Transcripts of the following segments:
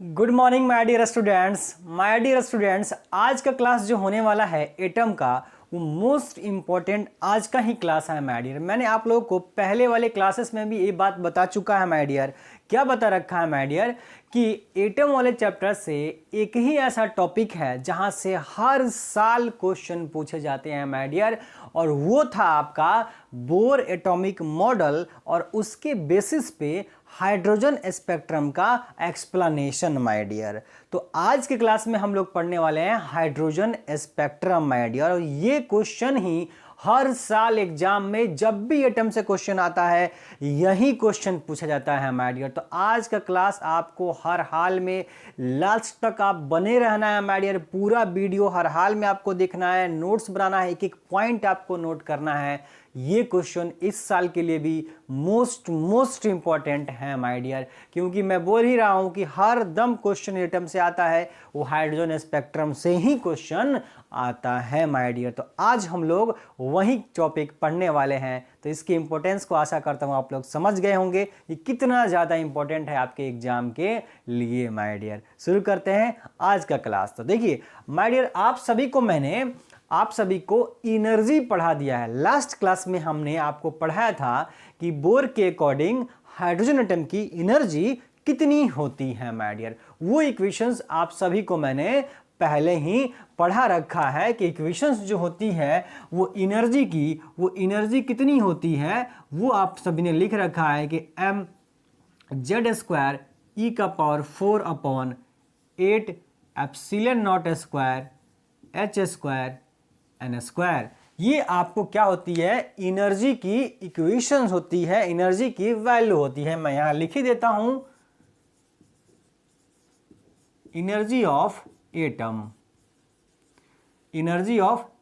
Good morning my dear students. आज का class जो होने वाला है एटम का, वो मोस्ट इम्पॉर्टेंट आज का ही क्लास है माय डियर। मैंने आप लोगों को पहले वाले क्लासेस में भी ये बात बता चुका है माय डियर। क्या बता रखा है माय डियर कि एटम वाले चैप्टर से एक ही ऐसा टॉपिक है जहां से हर साल क्वेश्चन पूछे जाते हैं माय डियर, और वो था आपका बोर एटॉमिक मॉडल और उसके बेसिस पे हाइड्रोजन स्पेक्ट्रम का एक्सप्लेनेशन माय डियर। तो आज के क्लास में हम लोग पढ़ने वाले हैं हाइड्रोजन स्पेक्ट्रम माय डियर, और ये क्वेश्चन ही हर साल एग्जाम में जब भी एटम से क्वेश्चन आता है यही क्वेश्चन पूछा जाता है माय डियर। तो आज का क्लास आपको हर हाल में लास्ट तक आप बने रहना है माय डियर। पूरा वीडियो हर हाल में आपको देखना है, नोट्स बनाना है, एक एक पॉइंट आपको नोट करना है। ये क्वेश्चन इस साल के लिए भी मोस्ट इंपॉर्टेंट है माय डियर, क्योंकि मैं बोल ही रहा हूं कि हर दम क्वेश्चन एटम से आता है, वो हाइड्रोजन स्पेक्ट्रम से ही क्वेश्चन आता है माय डियर। तो आज हम लोग वही टॉपिक पढ़ने वाले हैं, तो इसकी इंपॉर्टेंस को आशा करता हूं आप लोग समझ गए होंगे कि कितना ज़्यादा इंपॉर्टेंट है आपके एग्जाम के लिए माय डियर। शुरू करते हैं आज का क्लास। तो देखिए माय डियर, आप सभी को एनर्जी पढ़ा दिया है। लास्ट क्लास में हमने आपको पढ़ाया था कि बोर के अकॉर्डिंग हाइड्रोजन एटम की एनर्जी कितनी होती है माय डियर। वो इक्वेशंस आप सभी को मैंने पहले ही पढ़ा रखा है कि इक्वेशंस जो होती है वो एनर्जी कितनी होती है, वो आप सभी ने लिख रखा है कि mz² e⁴/8 ε0² h²n²। ये आपको क्या होती है, एनर्जी की इक्वेशंस होती है, एनर्जी की वैल्यू होती है। मैं यहां लिख ही देता हूं, एनर्जी ऑफ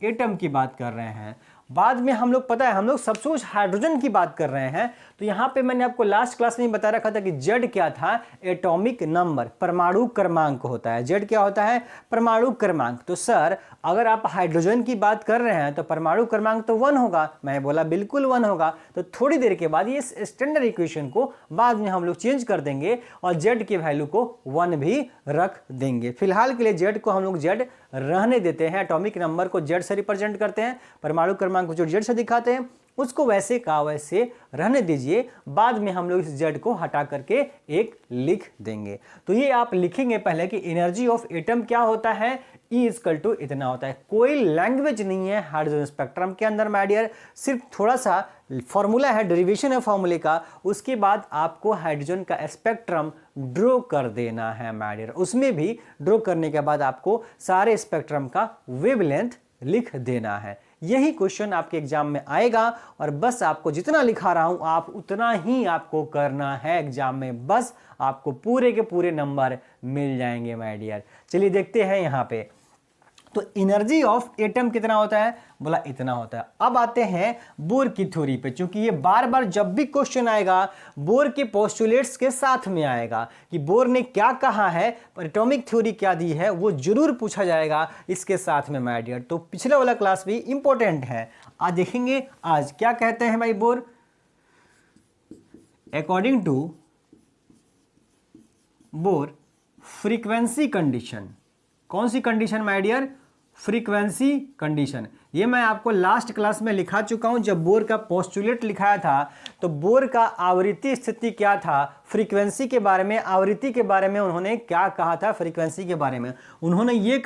एटम की बात कर रहे हैं। बाद में हम लोग पता है हम लोग सब कुछ हाइड्रोजन की बात कर रहे हैं। तो यहां पे मैंने आपको लास्ट क्लास में बता रखा था कि जेड क्या था, एटॉमिक नंबर, परमाणु क्रमांक होता है। जेड क्या होता है, परमाणु क्रमांक। तो सर अगर आप हाइड्रोजन की बात कर रहे हैं तो परमाणु क्रमांक तो 1 होगा। मैं बोला बिल्कुल 1 होगा। तो थोड़ी देर के बाद ये स्टैंडर्ड इक्वेशन को बाद में हम लोग चेंज कर देंगे और जेड की वैल्यू को 1 भी रख देंगे। फिलहाल के लिए जेड को हम लोग जेड रहने देते हैं। एटॉमिक नंबर को जेड से रिप्रेजेंट करते हैं, परमाणु क्रमांक को जो जेड से दिखाते हैं उसको वैसे का वैसे रहने दीजिए। बाद में हम लोग इस जेड को हटा करके एक लिख देंगे। तो ये आप लिखेंगे पहले कि एनर्जी ऑफ एटम क्या होता है, E= इतना होता है। कोई लैंग्वेज नहीं है हाइड्रोजन स्पेक्ट्रम के अंदर माय डियर, सिर्फ थोड़ा सा फॉर्मूला है, डेरिवेशन है फॉर्मूले का। उसके बाद आपको हाइड्रोजन का स्पेक्ट्रम ड्रॉ कर देना है माय डियर। उसमें भी ड्रॉ करने के बाद आपको सारे स्पेक्ट्रम का वेवलेंथ लिख देना है। यही क्वेश्चन आपके एग्जाम में आएगा, और बस आपको जितना लिखा रहा हूं आप उतना ही आपको करना है एग्जाम में, बस आपको पूरे के पूरे नंबर मिल जाएंगे माय डियर। चलिए देखते हैं यहां पे। तो एनर्जी ऑफ एटम कितना होता है, बोला इतना होता है। अब आते हैं बोर की थ्योरी पे, क्योंकि ये बार बार जब भी क्वेश्चन आएगा बोर के पोस्टुलेट्स के साथ में आएगा कि बोर ने क्या कहा है, एटॉमिक थ्योरी क्या दी है, वो जरूर पूछा जाएगा इसके साथ में माय डियर। तो पिछले वाला क्लास भी इंपॉर्टेंट है। आज देखेंगे आज क्या कहते हैं भाई Bohr. According to Bohr frequency condition, कौन सी condition my dear, frequency condition. ये मैं आपको लास्ट क्लास में लिखा चुका हूं। जब बोर का पोस्टुलेट लिखाया था तो बोर का आवृत्ति स्थिति क्या था, फ्रीक्वेंसी के बारे में, आवृत्ति के बारे में उन्होंने क्या कहा था। फ्रीक्वेंसी के बारे में उन्होंने ये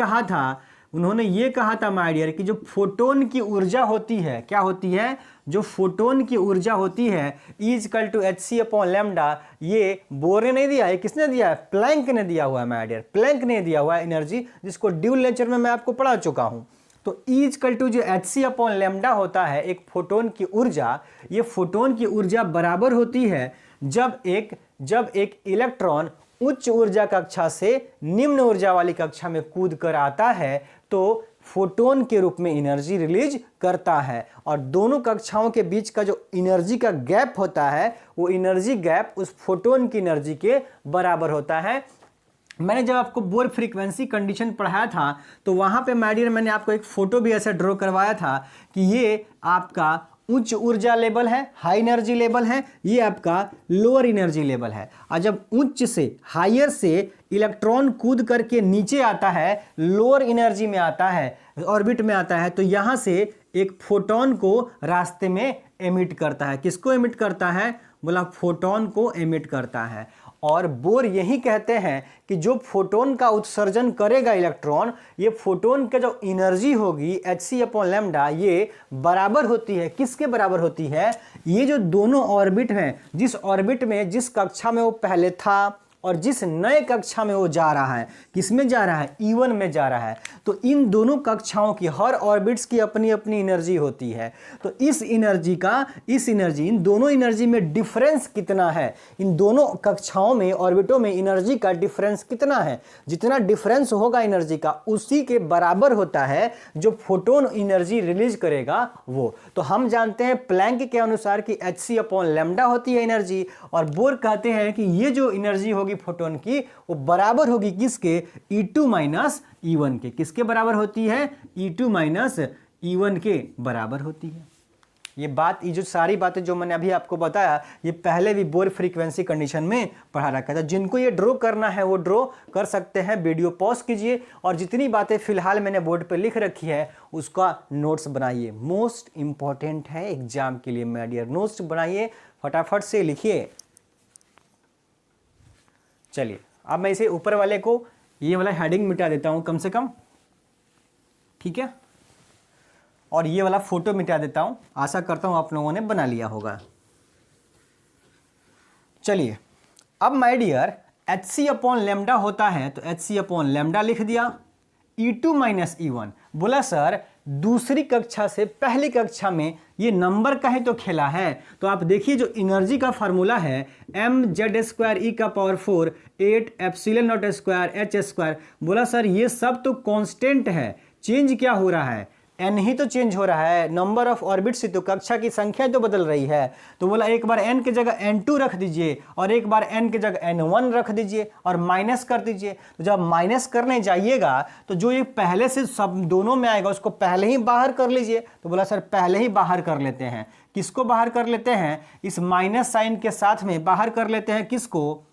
कहा था माय डियर कि जो फोटोन की ऊर्जा होती है, क्या होती है, जो फोटोन की ऊर्जा होती है E=hc/λ। ये बोर ने नहीं दिया है, किसने दिया है, प्लैंक ने दिया हुआ है माय डियर। प्लैंक ने दिया हुआ है एनर्जी, जिसको ड्यूल लेक्चर में मैं आपको पढ़ा चुका हूं। तो E= जो hc/λ होता है एक फोटोन की ऊर्जा, ये फोटोन की ऊर्जा बराबर होती है जब एक इलेक्ट्रॉन उच्च ऊर्जा कक्षा से निम्न ऊर्जा वाली कक्षा में कूद कर आता है तो फोटोन के रूप में एनर्जी रिलीज करता है, और दोनों कक्षाओं के बीच का जो एनर्जी का गैप होता है वो एनर्जी गैप उस फोटोन की एनर्जी के बराबर होता है। मैंने जब आपको बोर फ्रीक्वेंसी कंडीशन पढ़ाया था तो वहां पे माय डियर मैंने आपको एक फोटो भी ऐसा ड्रॉ करवाया था कि ये आपका उच्च ऊर्जा लेवल है, हाई एनर्जी लेवल है, ये आपका लोअर एनर्जी लेवल है। और जब उच्च से हायर से इलेक्ट्रॉन कूद करके नीचे आता है, लोअर एनर्जी में आता है, ऑर्बिट में आता है, तो यहाँ से एक फोटोन को रास्ते में एमिट करता है। किसको एमिट करता है? बोला फोटोन को एमिट करता है। और बोर यही कहते हैं कि जो फोटोन का उत्सर्जन करेगा इलेक्ट्रॉन, ये फोटोन का जो एनर्जी होगी hc/λ ये बराबर होती है, किसके बराबर होती है? ये जो दोनों ऑर्बिट हैं, जिस ऑर्बिट में जिस कक्षा में वो पहले था और जिस नए कक्षा में वो जा रहा है, किसमें जा रहा है? E1 में जा रहा है। तो इन दोनों कक्षाओं की, हर ऑर्बिट्स की अपनी अपनी एनर्जी होती है। तो इस एनर्जी इन दोनों एनर्जी में डिफरेंस कितना है? इन दोनों कक्षाओं में, ऑर्बिटों में एनर्जी का डिफरेंस कितना है? जितना डिफरेंस होगा एनर्जी का, उसी के बराबर होता है जो फोटोन एनर्जी रिलीज करेगा वो। तो हम जानते हैं प्लैंक के अनुसार कि hc/λ होती है एनर्जी, और बोर कहते हैं कि ये जो एनर्जी होगी फोटोन की वो बराबर होगी किसके? E2 माइनस E1 के। किसके बराबर होती है? E2 माइनस E1 के बराबर होती है। ये जो सारी बातें जो मैंने अभी आपको बताया, ये पहले भी बोर फ्रीक्वेंसी कंडीशन में पढ़ा रखा था। जिनको ये ड्रॉ करना है वो ड्रॉ कर सकते हैं, वीडियो पॉज कीजिए और जितनी बातें फिलहाल मैंने बोर्ड पे लिख रखी है उसका नोट्स बनाइए। मोस्ट इंपॉर्टेंट है एग्जाम के लिए माय डियर। नोट्स बनाइए, फटाफट से लिखिए। चलिए अब मैं इसे ऊपर वाले को, ये वाला हेडिंग मिटा देता हूं कम से कम, ठीक है, और ये वाला फोटो मिटा देता हूं। आशा करता हूं आप लोगों ने बना लिया होगा। चलिए अब माय डियर hc/λ होता है तो hc/λ लिख दिया। E2 माइनस E1, बोला सर दूसरी कक्षा से पहली कक्षा में ये नंबर का ही तो खेला है। तो आप देखिए जो एनर्जी का फार्मूला है mz²e⁴ 8ε0² बोला सर ये सब तो कांस्टेंट है, चेंज क्या हो रहा है? n ही तो चेंज हो रहा है, नंबर ऑफ ऑर्बिट्स ही तो, कक्षा की संख्या तो बदल रही है। तो बोला एक बार n की जगह n2 रख दीजिए और एक बार n की जगह n1 रख दीजिए और माइनस कर दीजिए। तो जब माइनस करने जाइएगा तो जो ये पहले से सब दोनों में आएगा उसको पहले ही बाहर कर लीजिए। तो बोला सर पहले ही बाहर कर लेते हैं। किसको बाहर कर लेते हैं? इस माइनस साइन के साथ में बाहर कर लेते हैं किसको?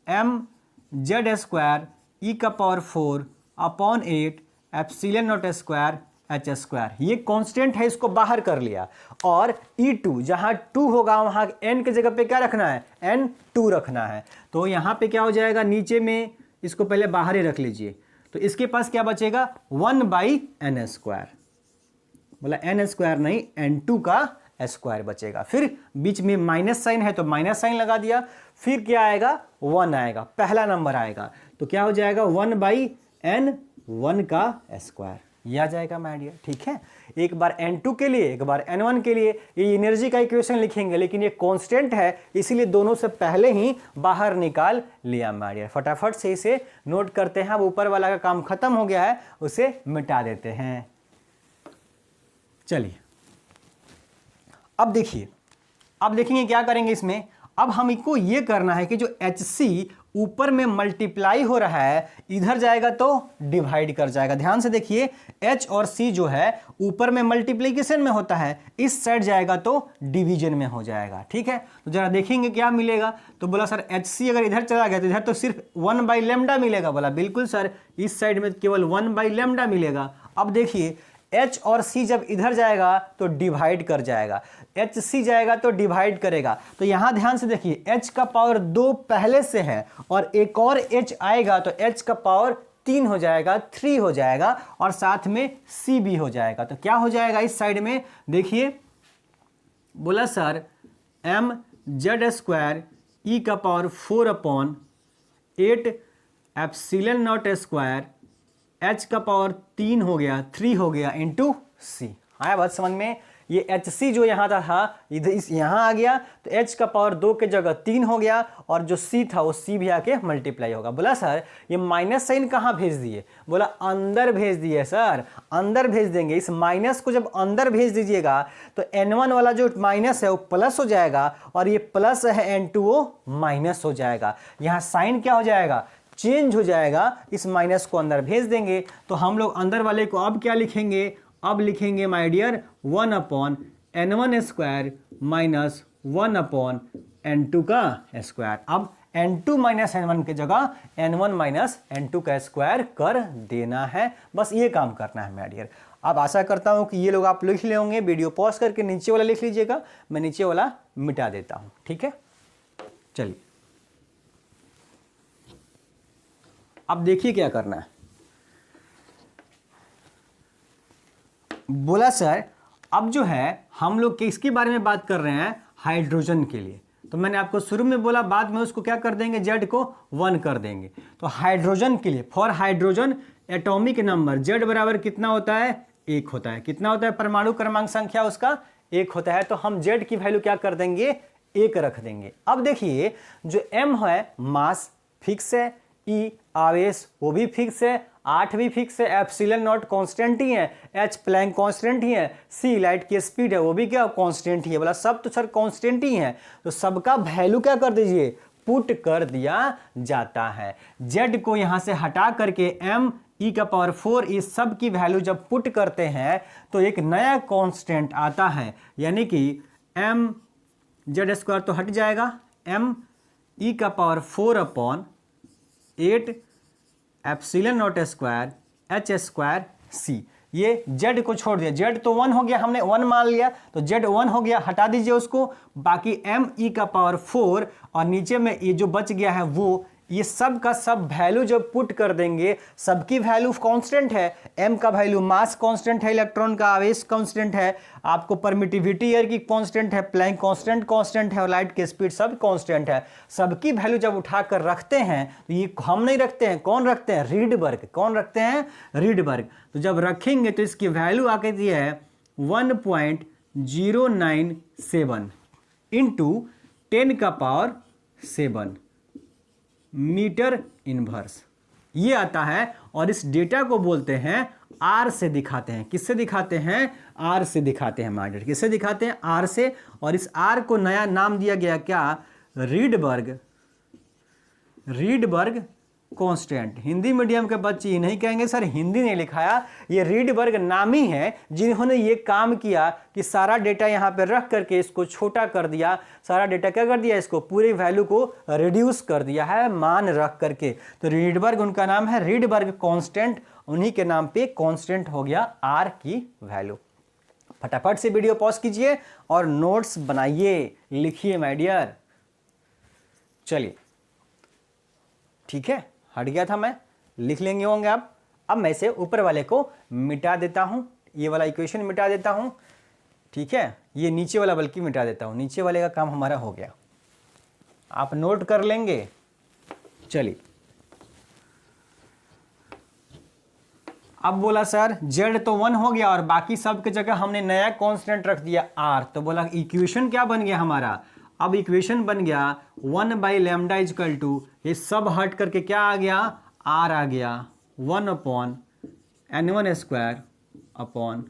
mz²e⁴/8ε0² h²। ये कांस्टेंट है, इसको बाहर कर लिया। और E2 जहां 2 होगा वहां n की जगह पे क्या रखना है? n2 रखना है। तो यहां पे क्या हो जाएगा? नीचे में इसको पहले बाहर ही रख लीजिए। तो इसके पास क्या बचेगा? 1/n²। बोला n² नहीं, n2 का स्क्वायर बचेगा। फिर बीच में माइनस साइन है तो माइनस साइन लगा दिया। फिर क्या आएगा? 1 आएगा, पहला नंबर आएगा। तो क्या हो जाएगा? 1/n1 का स्क्वायर। यह आ जाएगा माय डियर, ठीक है। एक बार n2 के लिए, एक बार n1 के लिए ये एनर्जी का इक्वेशन लिखेंगे, लेकिन ये कांस्टेंट है इसीलिए दोनों से पहले ही बाहर निकाल लिया माय डियर। फटाफट से इसे नोट करते हैं। अब ऊपर वाला का काम खत्म हो गया है, उसे मिटा देते हैं। चलिए अब देखिए, अब देखेंगे क्या करेंगे इसमें। अब हमको ये करना है कि जो Hc ऊपर में मल्टीप्लाई हो रहा है, इधर जाएगा तो डिवाइड कर जाएगा। ध्यान से देखिए, H और C जो है ऊपर में मल्टीप्लीकेशन में होता है, इस साइड जाएगा तो डिवीजन में हो जाएगा, ठीक है। तो जरा देखेंगे क्या मिलेगा। तो बोला सर Hc अगर इधर चला गया तो इधर तो सिर्फ 1/λ मिलेगा। बोला बिल्कुल सर, इस साइड में केवल 1/λ मिलेगा। अब देखिए H और C जब इधर जाएगा तो डिवाइड कर जाएगा, HC जाएगा तो डिवाइड करेगा। तो यहां ध्यान से देखिए, H का पावर 2 पहले से है और एक और H आएगा तो H का पावर 3 हो जाएगा, 3 हो जाएगा और साथ में C भी हो जाएगा। तो क्या हो जाएगा इस साइड में? देखिए बोला सर mz²e⁴/8ε0² H का पावर 3 हो गया, 3 हो गया इंटू C। आया बात समझ में? ये Hc जो यहाँ था इधर यहाँ आ गया तो H का पावर 2 के जगह 3 हो गया और जो C था वो C भी आके मल्टीप्लाई होगा। बोला सर ये माइनस साइन कहाँ भेज दिए? बोला अंदर भेज दिए सर, अंदर भेज देंगे। इस माइनस को जब अंदर भेज दीजिएगा तो n1 वाला जो माइनस है वो प्लस हो जाएगा और ये प्लस है n2 वो माइनस हो जाएगा। यहाँ साइन क्या हो जाएगा? चेंज हो जाएगा। इस माइनस को अंदर भेज देंगे तो हम लोग अंदर वाले को अब क्या लिखेंगे? अब लिखेंगे my dear 1/n N1 square minus 1/N2 का स्क्वायर। अब N2 माइनस N1 की जगह N1 माइनस N2 का स्क्वायर कर देना है, बस ये काम करना है मेरे डियर। अब आशा करता हूं कि ये लोग आप लिख ले होंगे। वीडियो पॉज करके नीचे वाला लिख लीजिएगा, मैं नीचे वाला मिटा देता हूं, ठीक है। चलिए अब देखिए क्या करना है। बोला सर अब जो है हम लोग किसके बारे में बात कर रहे हैं, हाइड्रोजन के लिए। तो मैंने आपको शुरू में बोला, बाद में उसको क्या कर देंगे, जेड को 1 कर देंगे। तो हाइड्रोजन के लिए, for hydrogen atomic number Z बराबर कितना होता है, 1 होता है। कितना होता है, परमाणु क्रमांक संख्या उसका 1 होता है। तो हम जेड की वैल्यू क्या कर देंगे, 1 रख देंगे। अब देखिए जो एम है मास फिक्स है, ई आवेश वो भी फिक्स है, 8 भी फिक्स है, एप्सिलॉन नॉट कांस्टेंट ही है, एच प्लैंक कांस्टेंट ही है, सी लाइट की स्पीड है वो भी क्या कांस्टेंट ही है। बोला सब तो सर कांस्टेंट ही है, तो सबका वैल्यू क्या कर दीजिए, पुट कर दिया जाता है। जेड को यहां से हटा करके एम ई का पावर 4 इस सब की वैल्यू जब पुट करते हैं तो एक नया कांस्टेंट आता है, यानी कि एम जेड स्क्वायर तो हट जाएगा, एम ई का power 4/8 epsilon naught square h square c. ये जेड को छोड़ दिया, जेड तो 1 हो गया, हमने 1 मान लिया, तो जेड 1 हो गया, हटा दीजिए उसको। बाकी एम ई का पावर 4 और नीचे में ये जो बच गया है वो, ये सब का सब वैल्यू जब पुट कर देंगे, सबकी वैल्यू कांस्टेंट है। एम का वैल्यू मास कांस्टेंट है, इलेक्ट्रॉन का आवेश कांस्टेंट है, आपको परमिटिविटी एयर की कांस्टेंट है, प्लैंक कांस्टेंट है और लाइट की स्पीड सब कांस्टेंट है। सबकी वैल्यू जब उठाकर रखते हैं तो ये हम नहीं रखते हैं, कौन रखते हैं, रीडबर्ग। कौन रखते हैं, रीडबर्ग। तो जब रखेंगे तो इसकी वैल्यू आके दी है 1.097 इंटू 10 का पावर 7 मीटर इनवर्स ये आता है। और इस डेटा को बोलते हैं आर से दिखाते हैं। किससे दिखाते हैं, आर से दिखाते हैं माइडियर। किससे दिखाते हैं, आर से। और इस आर को नया नाम दिया गया क्या, रीडबर्ग कांस्टेंट। हिंदी मीडियम के बच्चे ये नहीं कहेंगे सर हिंदी नहीं लिखाया, ये रीडबर्ग नाम ही है जिन्होंने ये काम किया कि सारा डेटा यहाँ पे रख करके इसको छोटा कर दिया। सारा डेटा क्या कर दिया, इसको पूरी वैल्यू को रिड्यूस कर दिया है मान रख करके। तो रीडबर्ग उनका नाम है, रीडबर्ग कांस्टेंट, उन्हीं के नाम पे कांस्टेंट हो गया आर की वैल्यू। फटाफट से वीडियो पॉज कीजिए और नोट्स बनाइए, लिखिए माय डियर। चलिए ठीक है, हट गया था मैं, लिख लेंगे होंगे आप। अब मैं इसे ऊपर वाले को मिटा देता हूं, ये वाला इक्वेशन मिटा देता हूं, ठीक है। ये नीचे वाला बल्कि मिटा देता हूं, नीचे वाले का काम हमारा हो गया, आप नोट कर लेंगे। चलिए अब बोला सर जेड तो 1 हो गया और बाकी सब की जगह हमने नया कांस्टेंट रख दिया आर। तो बोला इक्वेशन क्या बन गया हमारा, अब इक्वेशन बन गया 1/λ इक्वल टू, ये सब हट करके क्या आ गया, आर आ गया 1/N1 square upon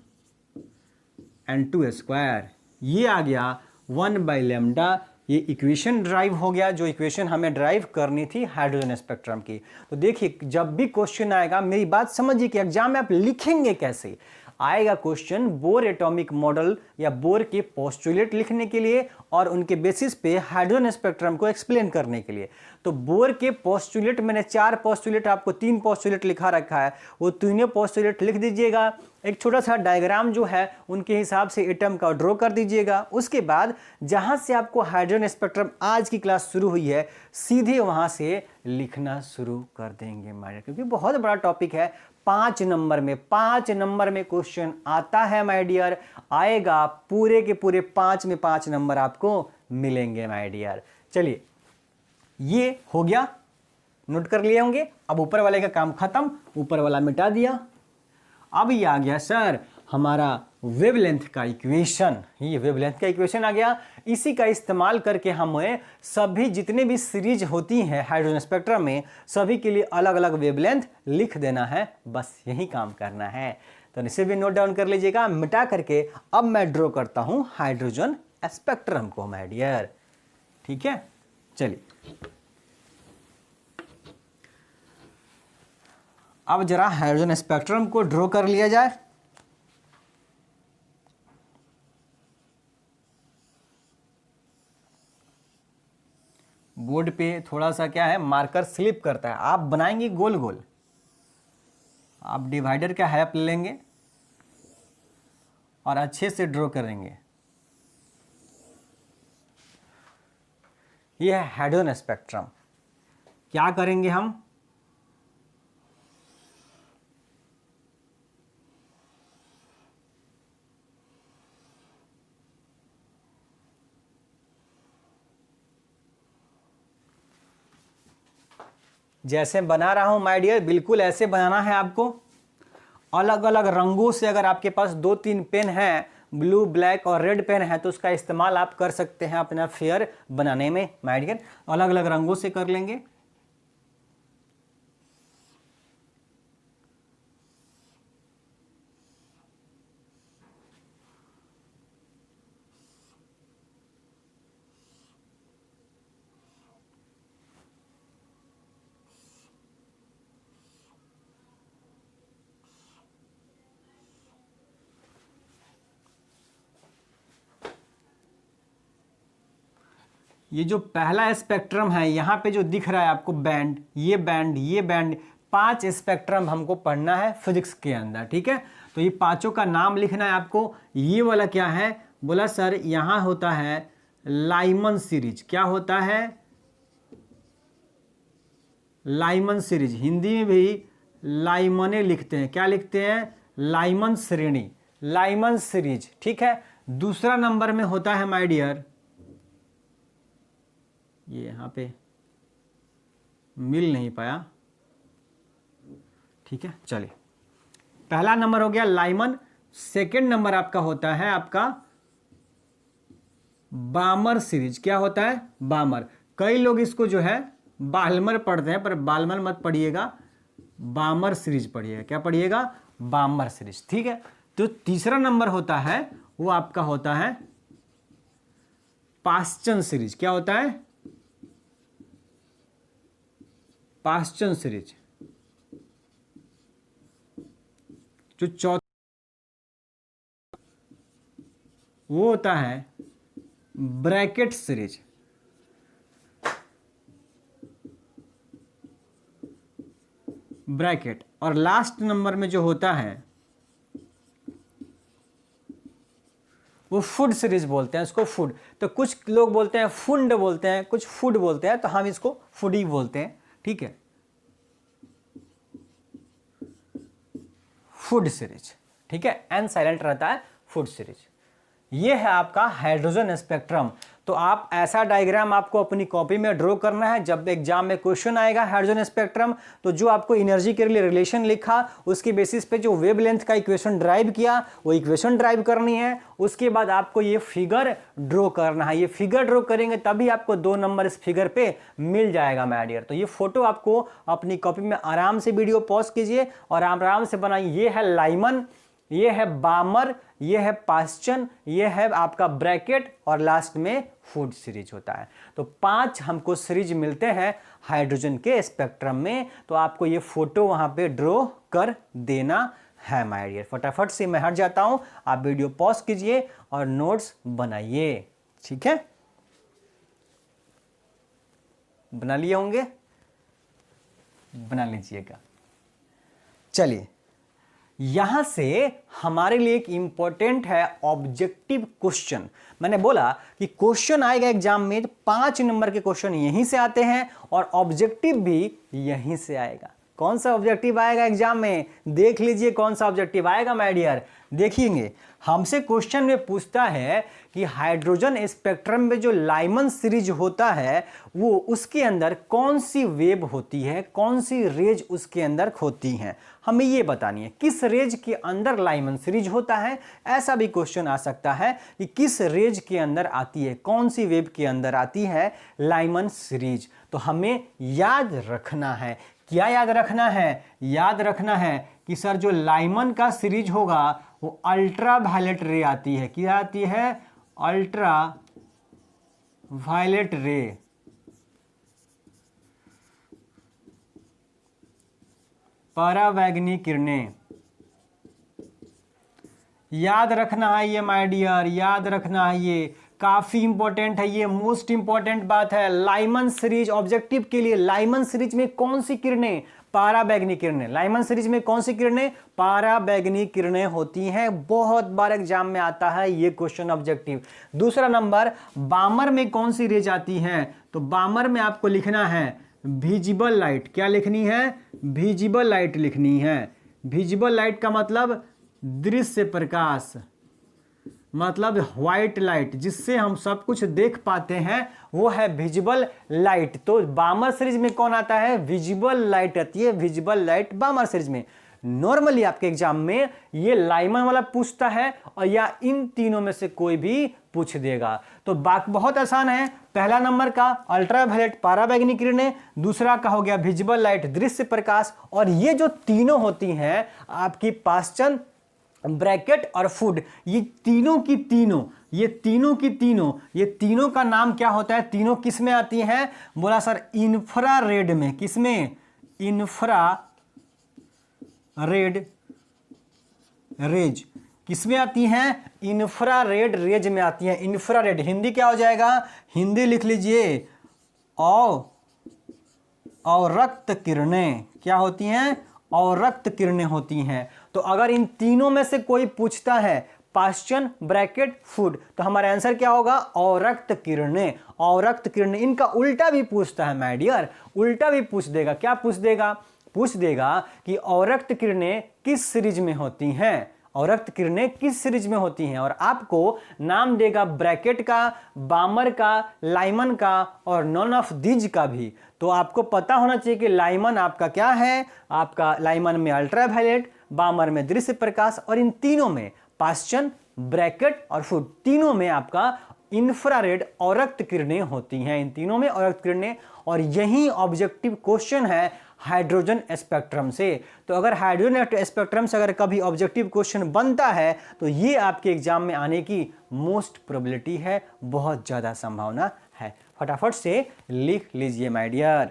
N2 square. ये आ गया 1/λ। ये इक्वेशन ड्राइव हो गया, जो इक्वेशन हमें ड्राइव करनी थी हाइड्रोजन स्पेक्ट्रम की। तो देखिए जब भी क्वेश्चन आएगा, मेरी बात समझिए कि एग्जाम में आप लिखेंगे कैसे। आएगा क्वेश्चन बोर एटॉमिक मॉडल या बोर के पोस्टुलेट लिखने के लिए और उनके बेसिस पे हाइड्रोजन स्पेक्ट्रम को एक्सप्लेन करने के लिए। तो बोर के पोस्टुलेट, मैंने 4 पोस्टुलेट, आपको 3 पोस्टुलेट लिखा रखा है, वो तीनों पोस्टुलेट लिख दीजिएगा। एक छोटा सा डायग्राम जो है उनके हिसाब से एटम का ड्रॉ कर दीजिएगा। उसके बाद जहां से आपको हाइड्रोजन स्पेक्ट्रम आज की क्लास शुरू हुई है, सीधे वहां से लिखना शुरू कर देंगे माय, क्योंकि बहुत बड़ा टॉपिक है। 5 नंबर में क्वेश्चन आता है माय डियर, आएगा पूरे के पूरे 5 में 5 नंबर आपको मिलेंगे माय डियर। चलिए ये हो गया, नोट कर लिए होंगे। अब ऊपर वाले का काम खत्म, ऊपर वाला मिटा दिया। अब ये आ गया सर हमारा वेवलेंथ का इक्वेशन, ये वेवलेंथ का इक्वेशन आ गया। इसी का इस्तेमाल करके हमें सभी जितने भी सीरीज होती हैं हाइड्रोजन स्पेक्ट्रम में, सभी के लिए अलग अलग वेवलेंथ लिख देना है, बस यही काम करना है। तो इसे भी नोट डाउन कर लीजिएगा। मिटा करके अब मैं ड्रॉ करता हूं हाइड्रोजन स्पेक्ट्रम को माय डियर, ठीक है। चलिए अब जरा हाइड्रोजन स्पेक्ट्रम को ड्रॉ कर लिया जाए। बोर्ड पे थोड़ा सा क्या है, मार्कर स्लिप करता है। आप बनाएंगे गोल गोल, आप डिवाइडर का हेल्प लेंगे और अच्छे से ड्रॉ करेंगे। ये है हाइड्रोजन स्पेक्ट्रम। क्या करेंगे हम, जैसे बना रहा हूं माय डियर, बिल्कुल ऐसे बनाना है आपको। अलग अलग रंगों से, अगर आपके पास 2-3 पेन हैं, ब्लू, ब्लैक और रेड पेन है, तो उसका इस्तेमाल आप कर सकते हैं अपना फेयर बनाने में माय डियर। अलग अलग रंगों से कर लेंगे। ये जो पहला स्पेक्ट्रम है, यहाँ पे जो दिख रहा है आपको बैंड, ये बैंड, ये बैंड, 5 स्पेक्ट्रम हमको पढ़ना है फिजिक्स के अंदर, ठीक है। तो ये पांचों का नाम लिखना है आपको। ये वाला क्या है, बोला सर यहाँ होता है लाइमन सीरीज। क्या होता है, लाइमन सीरीज। हिंदी में भी लाइमने लिखते हैं। क्या लिखते हैं, लाइमन श्रेणी, लाइमन सीरीज, ठीक है। दूसरा नंबर में होता है माय डियर, ये यहाँ पे मिल नहीं पाया, ठीक है, चलिए। पहला नंबर हो गया लाइमन। सेकंड नंबर आपका होता है आपका बामर सीरीज। क्या होता है, बामर। कई लोग इसको जो है बाल्मर पढ़ते हैं, पर बाल्मर मत पढ़िएगा, बामर सीरीज पढ़िएगा। क्या पढ़िएगा, बामर सीरीज, ठीक है। तो तीसरा नंबर होता है वो आपका होता है पास्चन सीरीज। क्या होता है, पास्चन सीरीज। जो चौथा वो होता है ब्रैकेट सीरीज। ब्रैकेट। और लास्ट नंबर में जो होता है वो फूड सीरीज बोलते हैं इसको, फूड। तो कुछ लोग बोलते हैं फुंड बोलते हैं, कुछ फूड बोलते हैं, तो हम इसको फूडी बोलते हैं, ठीक है। फूड सीरीज, ठीक है, एन साइलेंट रहता है, फूड सीरीज। ये है आपका हाइड्रोजन स्पेक्ट्रम। तो आप ऐसा डायग्राम आपको अपनी कॉपी में ड्रॉ करना है। जब एग्जाम में क्वेश्चन आएगा हाइड्रोजन स्पेक्ट्रम, तो जो आपको एनर्जी के लिए रिलेशन लिखा, उसके बेसिस पे जो वेवलेंथ का इक्वेशन ड्राइव किया, वो इक्वेशन ड्राइव करनी है। उसके बाद आपको ये फिगर ड्रॉ करना है। ये फिगर ड्रॉ करेंगे तभी आपको 2 नंबर इस फिगर पे मिल जाएगा माय डियर। तो ये फोटो आपको अपनी कॉपी में आराम से वीडियो पॉज कीजिए और आराम से बनाइए। ये है लाइमन, ये है बामर, ये है पास्चन, ये है आपका ब्रैकेट, और लास्ट में फूड सीरीज होता है। तो 5 हमको सीरीज मिलते हैं हाइड्रोजन के स्पेक्ट्रम में। तो आपको ये फोटो वहां पे ड्रॉ कर देना है माय डियर। फटाफट से मैं हट जाता हूं, आप वीडियो पॉज कीजिए और नोट्स बनाइए, ठीक है। बना लिए होंगे, बना लीजिएगा। चलिए, यहां से हमारे लिए एक इंपॉर्टेंट है ऑब्जेक्टिव क्वेश्चन। मैंने बोला कि क्वेश्चन आएगा एग्जाम में, 5 नंबर के क्वेश्चन यहीं से आते हैं और ऑब्जेक्टिव भी यहीं से आएगा। कौन सा ऑब्जेक्टिव आएगा एग्जाम में, देख लीजिए कौन सा ऑब्जेक्टिव आएगा माय डियर। देखिए, हमसे क्वेश्चन में पूछता है कि हाइड्रोजन स्पेक्ट्रम में जो लाइमन सीरीज होता है, वो उसके अंदर कौन सी वेव होती है, कौन सी रेज उसके अंदर होती हैं, हमें ये बतानी है। किस रेज के अंदर लाइमन सीरीज होता है, ऐसा भी क्वेश्चन आ सकता है कि किस रेज के अंदर आती है, कौन सी वेव के अंदर आती है लाइमन सीरीज। तो हमें याद रखना है। क्या याद रखना है, याद रखना है कि सर जो लाइमन का सीरीज होगा वो अल्ट्रा वायलेट रे आती है। क्या आती है, अल्ट्रा वायलेट रे। परावैंगनी किरणें, याद रखना है ये माय डियर, याद रखना है ये। काफी इंपॉर्टेंट है, ये मोस्ट इंपॉर्टेंट बात है। लाइमन सीरीज ऑब्जेक्टिव के लिए, लाइमन सीरीज में कौन सी किरणें, पाराबैंगनी किरणें। लाइमन सीरीज में कौन सी किरणें, पाराबैंगनी किरणें होती हैं। बहुत बार एग्जाम में आता है ये क्वेश्चन ऑब्जेक्टिव। दूसरा नंबर, बामर में कौन सी रेज आती है, तो बामर में आपको लिखना है विजिबल लाइट। क्या लिखनी है, विजिबल लाइट लिखनी है। विजिबल लाइट का मतलब दृश्य प्रकाश, मतलब व्हाइट लाइट, जिससे हम सब कुछ देख पाते हैं, वो है विजिबल लाइट। तो बामर सीरीज में कौन आता है, विजिबल लाइट आती है, विजिबल लाइट बामर सीरीज में। नॉर्मली आपके एग्जाम में ये लाइमन वाला पूछता है और या इन तीनों में से कोई भी पूछ देगा। तो बहुत आसान है। पहला नंबर का अल्ट्रावायलेट पाराबैंगनी किरणें, दूसरा का हो गया विजिबल लाइट दृश्य प्रकाश, और ये जो तीनों होती हैं आपकी पाश्चन, ब्रैकेट और फूड, ये तीनों की तीनों, ये तीनों का नाम क्या होता है, तीनों किस में आती हैं, बोला सर इंफ्रारेड में। किसमें, इंफ्रारेड रेज। किसमें आती हैं, इंफ्रारेड रेज में आती हैं। इंफ्रारेड हिंदी क्या हो जाएगा, हिंदी लिख लीजिए और रक्त किरणें क्या होती हैं, और रक्त किरणें होती हैं। तो अगर इन तीनों में से कोई पूछता है पाश्चन, ब्रैकेट, फूड, तो हमारा आंसर क्या होगा, और रक्त किरणें। और रक्त किरणें, इनका उल्टा भी पूछता है माय डियर, उल्टा भी पूछ देगा। क्या पूछ देगा, पूछ देगा कि और रक्त किरणें किस सीरीज में होती हैं, और रक्त किरणें किस सीरीज में होती हैं, और आपको नाम देगा ब्रैकेट का, बामर का, लाइमन का और नॉन ऑफ दीज का भी। तो आपको पता होना चाहिए कि लाइमन आपका क्या है, आपका लाइमन में अल्ट्रावायलेट, बामर में दृश्य प्रकाश, और इन तीनों में पाश्चन, ब्रैकेट और फूड, तीनों में आपका इंफ्रारेड और रक्त किरणें होती हैं। इन तीनों में और रक्त किरणें, और यही ऑब्जेक्टिव क्वेश्चन है हाइड्रोजन स्पेक्ट्रम से। तो अगर हाइड्रोजन स्पेक्ट्रम से अगर कभी ऑब्जेक्टिव क्वेश्चन बनता है तो ये आपके एग्जाम में आने की मोस्ट प्रोबेबिलिटी है, बहुत ज्यादा संभावना है। फटाफट से लिख लीजिए माय डियर।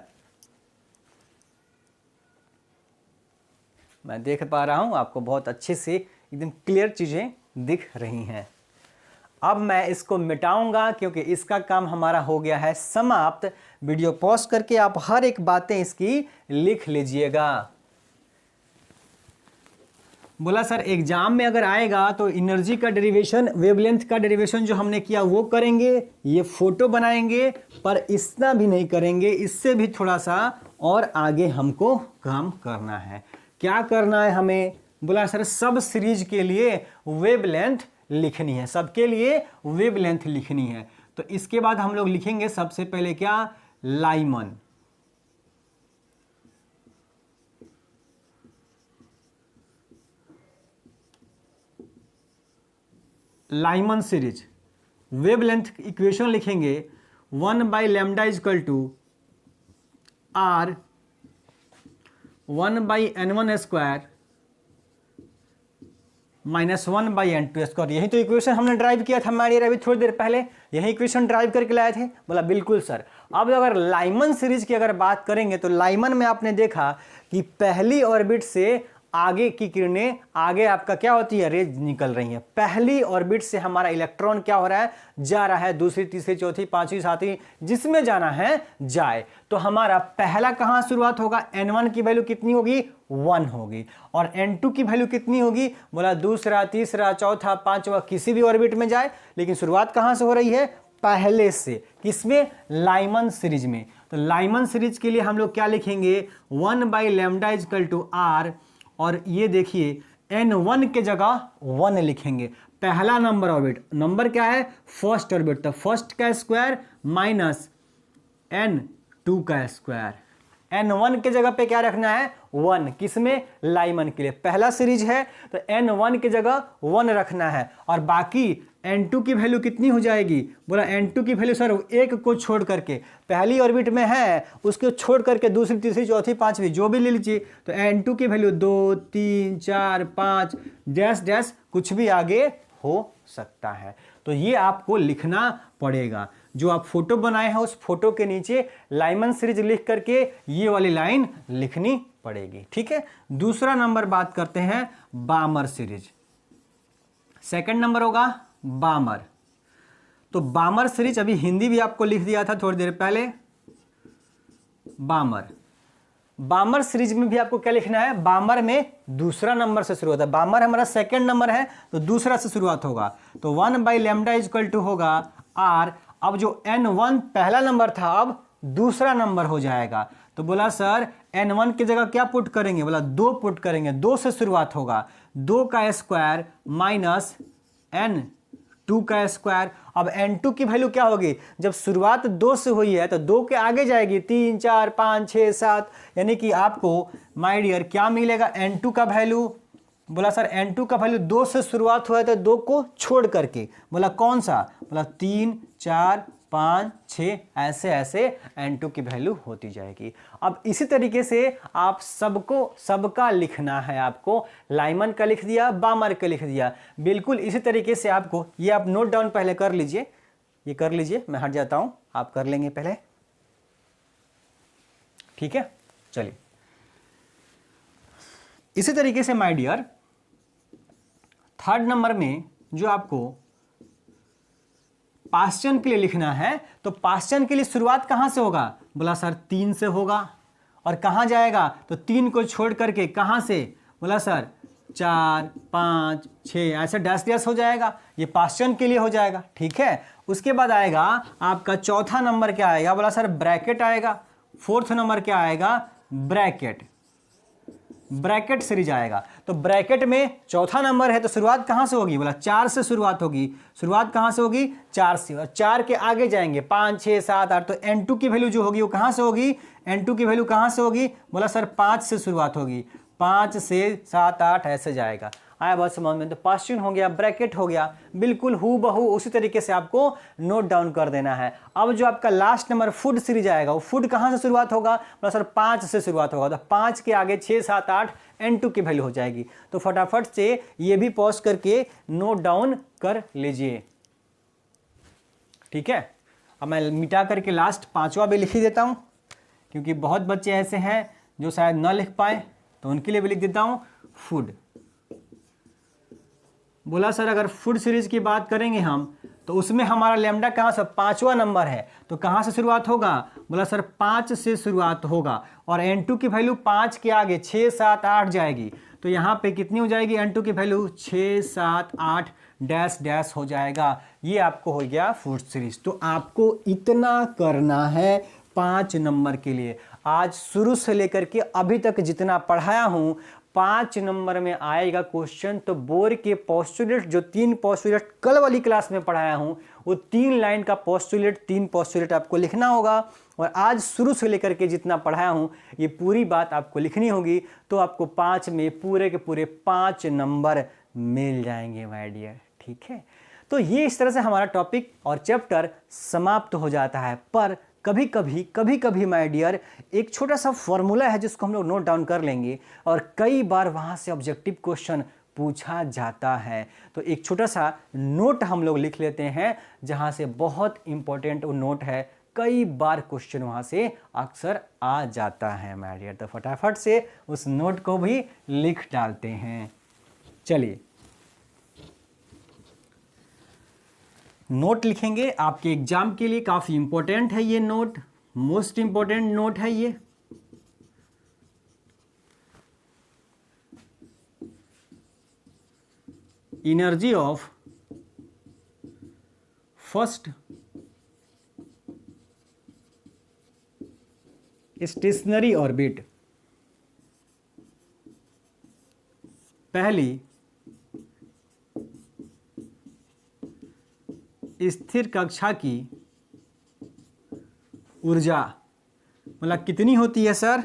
मैं देख पा रहा हूं आपको बहुत अच्छे से एकदम क्लियर चीजें दिख रही हैं। अब मैं इसको मिटाऊंगा क्योंकि इसका काम हमारा हो गया है समाप्त। वीडियो पॉज करके आप हर एक बातें इसकी लिख लीजिएगा। बोला सर एग्जाम में अगर आएगा तो एनर्जी का डेरिवेशन, वेवलेंथ का डेरिवेशन जो हमने किया वो करेंगे, ये फोटो बनाएंगे, पर इतना भी नहीं करेंगे, इससे भी थोड़ा सा और आगे हमको काम करना है। क्या करना है हमें, बोला सर सब सीरीज के लिए वेवलेंथ लिखनी है, सबके लिए वेवलेंथ लिखनी है। तो इसके बाद हम लोग लिखेंगे सबसे पहले क्या, Lyman. Lyman series wavelength equation लिखेंगे 1/λ = r 1/n1² -1/n2²। यही तो इक्वेशन हमने ड्राइव किया था हमारे अभी थोड़ी देर पहले, यही इक्वेशन ड्राइव करके लाए थे। बोला बिल्कुल सर। अब अगर लाइमन सीरीज की अगर बात करेंगे तो लाइमन में आपने देखा कि पहली ऑर्बिट से आगे की किरणें, आगे आपका क्या होती है, रेज निकल रही है। पहली ऑर्बिट से हमारा इलेक्ट्रॉन क्या हो रहा है, जा रहा है, दूसरी, तीसरी, चौथी, पांचवी, सातवीं, जिसमें जाना है जाए। तो हमारा पहला कहां शुरुआत होगा, n1 की वैल्यू कितनी होगी, 1 होगी, और n2 की वैल्यू कितनी होगी, बोला दूसरा, तीसरा, चौथा, पांचवा, किसी भी ऑर्बिट में जाए, लेकिन शुरुआत कहां से हो रही है, पहले से। किसमें, लाइमन सीरीज में। तो लाइमन सीरीज के लिए हम लोग क्या लिखेंगे, 1/λ = r, और ये देखिए n1 के जगह 1 लिखेंगे। पहला नंबर ऑर्बिट, नंबर क्या है, फर्स्ट ऑर्बिट, तो फर्स्ट का स्क्वायर माइनस n2 का स्क्वायर। n1 के जगह पे क्या रखना है, 1, किसमें, लाइमन के लिए। पहला सीरीज है तो n1 के जगह 1 रखना है, और बाकी n2 की वैल्यू कितनी हो जाएगी, बोला n2 की वैल्यू सर एक को छोड़ करके, पहली ऑर्बिट में है उसको छोड़ करके दूसरी, तीसरी, चौथी, पांचवी जो भी ले लीजिए, तो n2 की वैल्यू 2, 3, 4, 5 डैश डैश कुछ भी आगे हो सकता है। तो ये आपको लिखना पड़ेगा। जो आप फोटो बनाए हैं उस फोटो के नीचे लाइमन सीरीज लिख करके ये वाली लाइन लिखनी पड़ेगी, ठीक है। दूसरा नंबर बात करते हैं बामर सीरीज। सेकंड नंबर होगा बामर। तो बामर सीरीज, अभी हिंदी भी आपको लिख दिया था थोड़ी देर पहले, बामर सीरीज में भी आपको क्या लिखना है, बामर में दूसरा नंबर से शुरू होता है, बामर हमारा सेकंड नंबर है तो दूसरा से शुरुआत होगा, तो 1/λ इक्वल टू होगा r। अब जो n1 पहला नंबर था अब दूसरा नंबर हो जाएगा, तो बोला सर n1 की जगह क्या पुट करेंगे, बोला 2 पुट करेंगे, 2 से शुरुआत होगा, 2 का स्क्वायर माइनस n2 का स्क्वायर। अब n2 की वैल्यू क्या होगी, जब शुरुआत 2 से हुई है तो 2 के आगे जाएगी, 3 4 5 6 7, यानी कि आपको माय डियर क्या मिलेगा, n2 का वैल्यू, बोला सर n2 का वैल्यू 2 से शुरुआत हुआ है तो 2 को छोड़ करके, बोला कौन सा, बोला 3 4 5 6, ऐसे ऐसे n2 की वैल्यू होती जाएगी। अब इसी तरीके से आप सबका लिखना है, आपको लाइमन का लिख दिया, बामर का लिख दिया, बिल्कुल इसी तरीके से आपको, ये आप नोट डाउन पहले कर लीजिए, ये कर लीजिए, मैं हट जाता हूं, आप कर लेंगे पहले, ठीक है। चलिए इसी तरीके से माय डियर थर्ड नंबर में जो आपको पास्चन के लिए लिखना है, तो पास्चन के लिए शुरुआत कहां से होगा, बोला सर 3 से होगा, और कहां जाएगा, तो 3 को छोड़ करके कहां से, बोला सर 4 5 6, ऐसे डैश डैश हो जाएगा, ये पास्चन के लिए हो जाएगा, ठीक है। उसके बाद आएगा आपका चौथा नंबर क्या आएगा, बोला सर ब्रैकेट आएगा, फोर्थ नंबर क्या आएगा, ब्रैकेट सीरीज आएगा। तो ब्रैकेट में चौथा नंबर है तो शुरुआत कहां से होगी, बोला 4 से शुरुआत होगी, शुरुआत कहां से होगी, 4 से, और 4 के आगे जाएंगे 5 6 7 8, तो n2 की वैल्यू जो होगी वो कहां से होगी, n2 की वैल्यू कहां से होगी, बोला सर 5 से शुरुआत होगी, 5 से 7 8 ऐसे जाएगा, आया बात समझ में। तो पास्चन हो गया, ब्रैकेट हो गया, बिल्कुल हूबहू उसी तरीके से आपको नोट डाउन कर देना है। अब जो आपका लास्ट नंबर फूड सीरीज आएगा, वो फूड कहां से शुरुआत होगा, बोला सर 5 से शुरुआत होगा, तो 5 के आगे 6 7 8 n2 की वैल्यू हो जाएगी। तो फटाफट से ये भी पॉज करके नोट डाउन कर लीजिए, ठीक है। अब मैं मिटा करके लास्ट 5वां भी लिख ही देता हूं, क्योंकि बहुत बच्चे ऐसे हैं जो शायद न लिख पाए, तो उनके लिए भी लिख देता हूं फूड। बोला सर अगर फूड सीरीज की बात करेंगे हम, तो उसमें हमारा लैम्डा कहाँ से, 5वां नंबर है, तो कहाँ से शुरुआत होगा, बोला सर 5 से शुरुआत होगा, और n2 की वैल्यू 5 के आगे 6 7 8 जाएगी, तो यहाँ पे कितनी हो जाएगी, n2 की वैल्यू 6 7 8 डैश डैश हो जाएगा। ये आपको हो गया फूड सीरीज। तो आपको इतना करना है 5 नंबर के लिए। आज शुरू से लेकर के अभी तक जितना पढ़ाया हूँ, 5 नंबर में आएगा क्वेश्चन। तो बोर्ड के पोस्टुलेट, जो 3 पोस्टुलेट कल वाली क्लास में पढ़ाया हूं, वो 3 लाइन का पोस्टुलेट, 3 पोस्टुलेट आपको लिखना होगा, और आज शुरू से लेकर के जितना पढ़ाया हूं ये पूरी बात आपको लिखनी होगी। तो आपको 5 में पूरे के पूरे 5 नंबर मिल जाएंगे माय डियर, ठीक है। तो ये इस तरह से हमारा टॉपिक और चैप्टर समाप्त हो जाता है। पर कभी कभी माय डियर एक छोटा सा फॉर्मूला है जिसको हम लोग नोट डाउन कर लेंगे, और कई बार वहाँ से ऑब्जेक्टिव क्वेश्चन पूछा जाता है। तो एक छोटा सा नोट हम लोग लिख लेते हैं, जहाँ से बहुत इंपॉर्टेंट वो नोट है, कई बार क्वेश्चन वहाँ से अक्सर आ जाता है माय डियर। तो फटाफट से उस नोट को भी लिख डालते हैं। चलिए नोट लिखेंगे, आपके एग्जाम के लिए काफ़ी इंपॉर्टेंट है ये नोट, मोस्ट इंपॉर्टेंट नोट है ये। Energy of first stationery orbit, पहली स्थिर कक्षा की ऊर्जा मतलब कितनी होती है सर।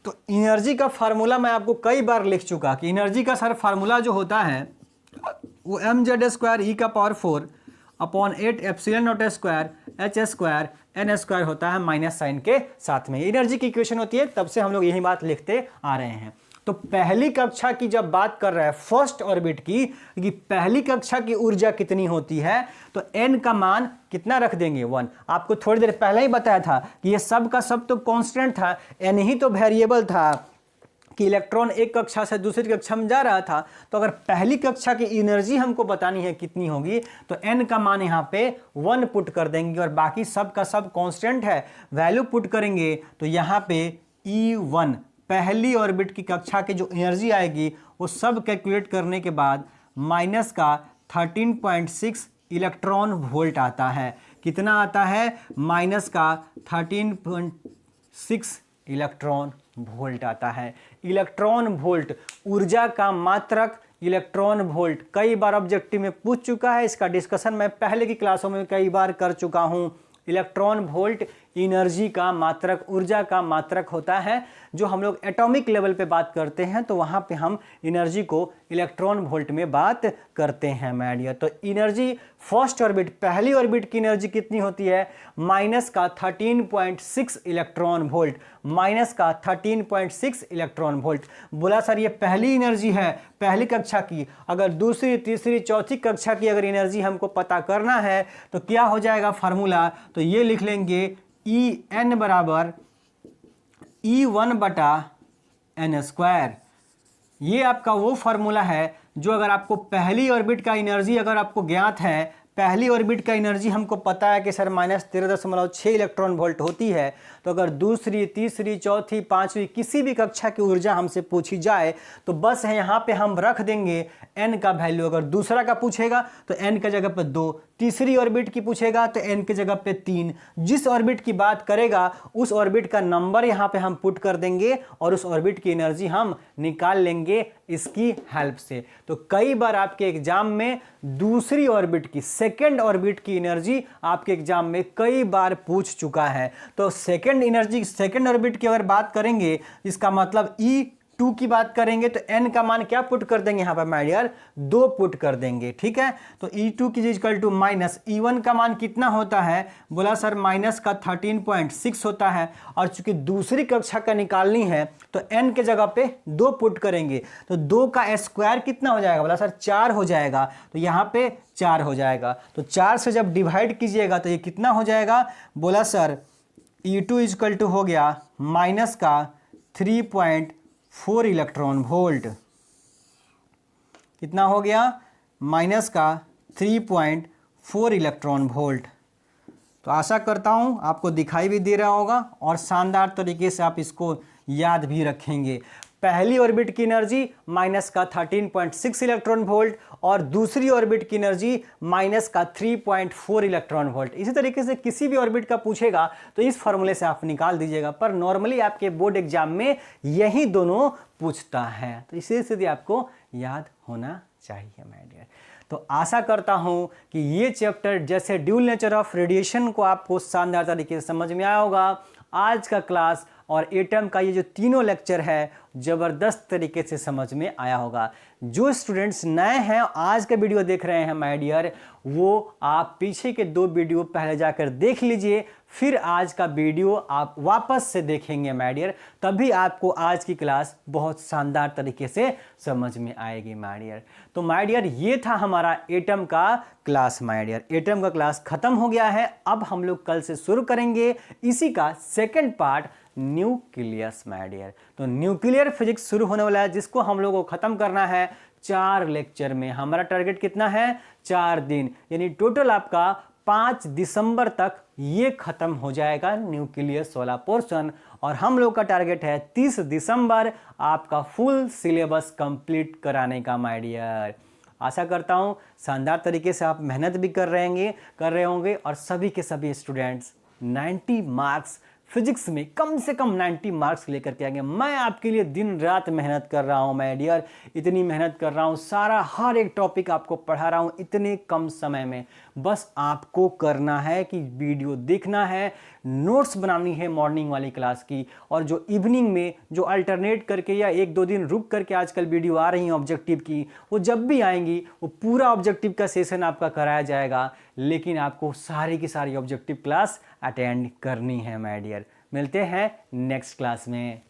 तो एनर्जी का फार्मूला मैं आपको कई बार लिख चुका कि एनर्जी का सर फार्मूला जो होता है वो mz²e⁴ upon 8 epsilon naught square h² n² होता है माइनस साइन के साथ में। एनर्जी की इक्वेशन होती है, तब से हम लोग यही बात लिखते आ रहे हैं। तो पहली कक्षा की जब बात कर रहा है फर्स्ट ऑर्बिट की, कि पहली कक्षा की ऊर्जा कितनी होती है, तो n का मान कितना रख देंगे 1। आपको थोड़ी देर पहले ही बताया था कि ये सब का सब तो कांस्टेंट था, n ही तो वेरिएबल था, कि इलेक्ट्रॉन एक कक्षा से दूसरी कक्षा में जा रहा था, तो अगर पहली कक्षा की एनर्जी हमको बतानी है कितनी होगी, तो n का मान यहाँ पे 1 पुट कर देंगे और बाकी सब का सब कांस्टेंट है, वैल्यू पुट करेंगे तो यहाँ पे E1 पहली ऑर्बिट की कक्षा की जो एनर्जी आएगी वो सब कैलकुलेट करने के बाद माइनस का 13.6 इलेक्ट्रॉन वोल्ट आता है। कितना आता है? माइनस का 13.6 इलेक्ट्रॉन वोल्ट आता है। इलेक्ट्रॉन वोल्ट ऊर्जा का मात्रक, इलेक्ट्रॉन वोल्ट कई बार ऑब्जेक्टिव में पूछ चुका है, इसका डिस्कशन मैं पहले की क्लासों में कई बार कर चुका हूं। इलेक्ट्रॉन वोल्ट एनर्जी का मात्रक, ऊर्जा का मात्रक होता है। जो हम लोग एटॉमिक लेवल पे बात करते हैं तो वहाँ पे हम एनर्जी को इलेक्ट्रॉन वोल्ट में बात करते हैं माय डियर। तो एनर्जी फर्स्ट ऑर्बिट, पहली ऑर्बिट की एनर्जी कितनी होती है? माइनस का 13.6 इलेक्ट्रॉन वोल्ट, माइनस का 13.6 इलेक्ट्रॉन वोल्ट। बोला सर ये पहली एनर्जी है पहली कक्षा की, अगर दूसरी तीसरी चौथी कक्षा की अगर एनर्जी हमको पता करना है तो क्या हो जाएगा फार्मूला? तो ये लिख लेंगे En बराबर E1 बटा n स्क्वायर। ये आपका वो फार्मूला है जो अगर आपको पहली ऑर्बिट का एनर्जी अगर आपको ज्ञात है, पहली ऑर्बिट का एनर्जी हमको पता है कि सर -13.6 इलेक्ट्रॉन वोल्ट होती है, तो अगर दूसरी तीसरी चौथी पांचवी किसी भी कक्षा की ऊर्जा हमसे पूछी जाए तो बस है यहाँ पे हम रख देंगे n का वैल्यू। अगर दूसरा का पूछेगा तो n के जगह पे 2, तीसरी ऑर्बिट की पूछेगा तो n के जगह पे 3, जिस ऑर्बिट की बात करेगा उस ऑर्बिट का नंबर यहाँ पे हम पुट कर देंगे और उस ऑर्बिट की एनर्जी हम निकाल लेंगे इसकी हेल्प से। तो कई बार आपके एग्जाम में दूसरी ऑर्बिट की, सेकेंड ऑर्बिट की एनर्जी आपके एग्जाम में कई बार पूछ चुका है। तो सेकेंड एनर्जी, सेकेंड ऑर्बिट की अगर बात करेंगे इसका मतलब E2 की बात करेंगे तो n का मान क्या पुट कर देंगे यहाँ पर माय डियर? 2 पुट कर देंगे। ठीक है, तो E2 की इक्वल टू माइनस E1 का मान कितना होता है? बोला सर माइनस का 13.6 होता है और चूंकि दूसरी कक्षा का निकालनी है तो n के जगह पे 2 पुट करेंगे तो 2 का स्क्वायर कितना हो जाएगा? बोला सर 4 हो जाएगा, तो यहाँ पे 4 हो जाएगा। तो 4 से जब डिवाइड कीजिएगा तो ये कितना हो जाएगा? बोला सर E2 इक्वल टू हो गया माइनस का 3.4 इलेक्ट्रॉन वोल्ट। कितना हो गया? माइनस का 3.4 इलेक्ट्रॉन वोल्ट। तो आशा करता हूँ आपको दिखाई भी दे रहा होगा और शानदार तरीके से आप इसको याद भी रखेंगे। पहली ऑर्बिट की एनर्जी माइनस का 13.6 इलेक्ट्रॉन वोल्ट और दूसरी ऑर्बिट की एनर्जी माइनस का 3.4 इलेक्ट्रॉन वोल्ट। इसी तरीके से किसी भी ऑर्बिट का पूछेगा तो इस फॉर्मूले से आप निकाल दीजिएगा, पर नॉर्मली आपके बोर्ड एग्जाम में यही दोनों पूछता है, तो इसी से आपको याद होना चाहिए माय डियर। तो आशा करता हूं कि ये चैप्टर जैसे ड्यूल नेचर ऑफ रेडिएशन को आपको शानदार तरीके से समझ में आया होगा। आज का क्लास और एटम का ये जो तीनों लेक्चर है ज़बरदस्त तरीके से समझ में आया होगा। जो स्टूडेंट्स नए हैं आज का वीडियो देख रहे हैं माय डियर, वो आप पीछे के 2 वीडियो पहले जाकर देख लीजिए, फिर आज का वीडियो आप वापस से देखेंगे माय डियर, तभी आपको आज की क्लास बहुत शानदार तरीके से समझ में आएगी माय डियर। तो माय डियर ये था हमारा एटम का क्लास माय डियर। एटम का क्लास खत्म हो गया है, अब हम लोग कल से शुरू करेंगे इसी का second part nucleus my dear. तो न्यूक्लियर फिजिक्स शुरू होने वाला है जिसको हम लोगों को खत्म करना है 4 लेक्चर में। हमारा टारगेट कितना है? 4 दिन, यानी टोटल आपका 5 दिसंबर तक ये खत्म हो जाएगा न्यूक्लियस वाला पोर्शन और हम लोग का टारगेट है 30 दिसंबर आपका फुल सिलेबस कंप्लीट कराने का माय डियर। आशा करता हूँ शानदार तरीके से आप मेहनत भी कर रहे होंगे और सभी के सभी स्टूडेंट्स 90 मार्क्स फिजिक्स में कम से कम 90 मार्क्स लेकर के आएंगे। मैं आपके लिए दिन रात मेहनत कर रहा हूँ माय डियर, इतनी मेहनत कर रहा हूँ, सारा हर एक टॉपिक आपको पढ़ा रहा हूँ इतने कम समय में। बस आपको करना है कि वीडियो देखना है, नोट्स बनानी है मॉर्निंग वाली क्लास की, और जो इवनिंग में जो अल्टरनेट करके या 1-2 दिन रुक करके आजकल वीडियो आ रही हैं ऑब्जेक्टिव की, वो जब भी आएंगी वो पूरा ऑब्जेक्टिव का सेशन आपका कराया जाएगा, लेकिन आपको सारी की सारी ऑब्जेक्टिव क्लास अटेंड करनी है माय डियर। मिलते हैं नेक्स्ट क्लास में।